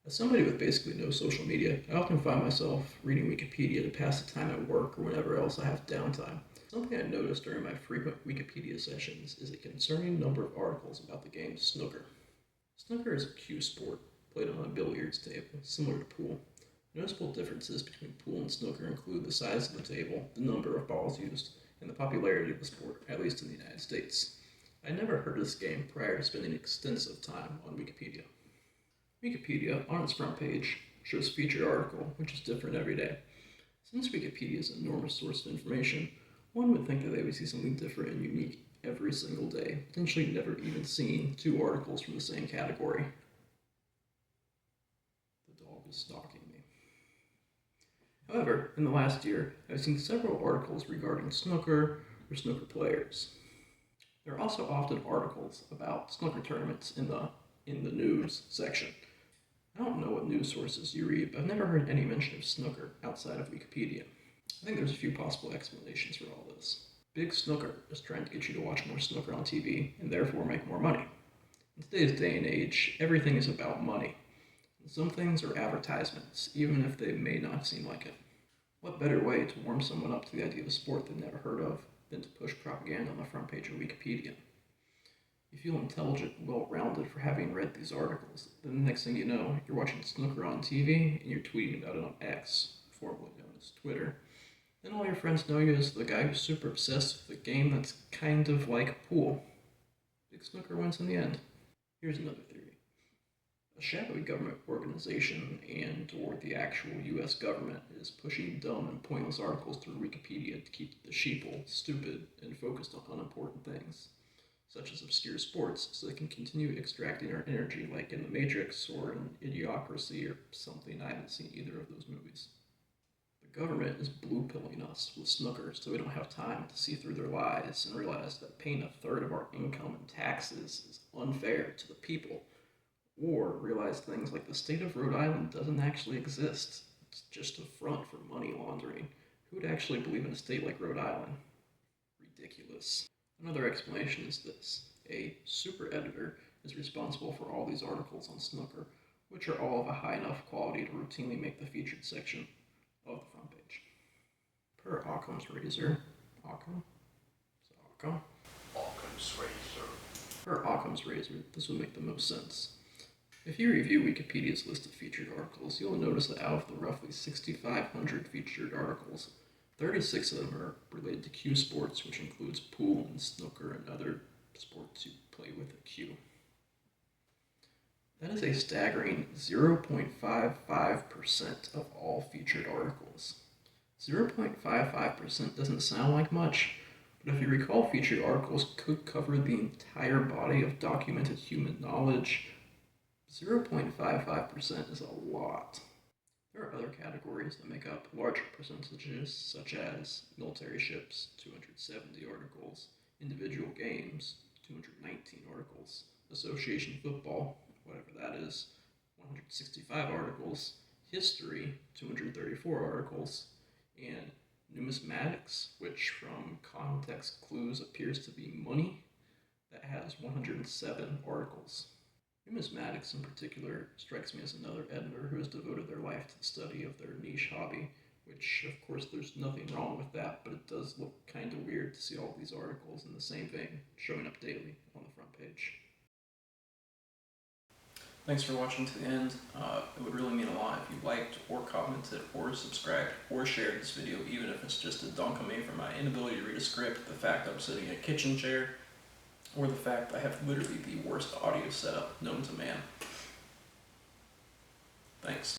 As somebody with basically no social media, I often find myself reading Wikipedia to pass the time at work or whenever else I have downtime. Something I noticed during my frequent Wikipedia sessions is a concerning number of articles about the game snooker. Snooker is a cue sport played on a billiards table, similar to pool. Noticeable differences between pool and snooker include the size of the table, the number of balls used, and the popularity of the sport, at least in the United States. I never heard of this game prior to spending extensive time on Wikipedia. Wikipedia, on its front page, shows featured article, which is different every day. Since Wikipedia is an enormous source of information, one would think that they would see something different and unique every single day, potentially never even seeing two articles from the same category. The dog is stalking me. However, in the last year, I've seen several articles regarding snooker or snooker players. There are also often articles about snooker tournaments in the news section. I don't know what news sources you read, but I've never heard any mention of snooker outside of Wikipedia. I think there's a few possible explanations for all this. Big Snooker is trying to get you to watch more snooker on TV and therefore make more money. In today's day and age, everything is about money. And some things are advertisements, even if they may not seem like it. What better way to warm someone up to the idea of a sport they've never heard of than to push propaganda on the front page of Wikipedia? You feel intelligent and well-rounded for having read these articles. Then the next thing you know, you're watching snooker on TV and you're tweeting about it on X, formerly known as Twitter. Then all your friends know you as the guy who's super obsessed with a game that's kind of like pool. Big Snooker wins in the end. Here's another theory. A shadowy government organization and or the actual US government is pushing dumb and pointless articles through Wikipedia to keep the sheeple stupid and focused on unimportant things, such as obscure sports, so they can continue extracting our energy like in The Matrix or in Idiocracy or something. I haven't seen either of those movies. The government is blue-pilling us with snooker so we don't have time to see through their lies and realize that paying a third of our income in taxes is unfair to the people, or realize things like the state of Rhode Island doesn't actually exist. It's just a front for money laundering. Who would actually believe in a state like Rhode Island? Ridiculous. Another explanation is this. A super editor is responsible for all these articles on snooker, which are all of a high enough quality to routinely make the featured section of the front page. Per Occam's razor, Occam? Is it Occam? Occam's razor. Per Occam's razor, this would make the most sense. If you review Wikipedia's list of featured articles, you'll notice that out of the roughly 6,500 featured articles, 36 of them are related to cue sports, which includes pool and snooker and other sports you play with a cue. That is a staggering 0.55% of all featured articles. 0.55% doesn't sound like much, but if you recall, featured articles could cover the entire body of documented human knowledge. 0.55% is a lot. There are other categories that make up larger percentages, such as military ships, 270 articles, individual games, 219 articles, association football, whatever that is, 165 articles, history, 234 articles, and numismatics, which from context clues appears to be money, that has 107 articles. Numismatics in particular strikes me as another editor who has devoted their life to the study of their niche hobby, which of course there's nothing wrong with that, but it does look kind of weird to see all these articles in the same vein showing up daily on the front page. Thanks for watching to the end. It would really mean a lot if you liked or commented or subscribed or shared this video, even if it's just a dunk on me for my inability to read a script, the fact I'm sitting in a kitchen chair, or the fact I have literally the worst audio setup known to man. Thanks.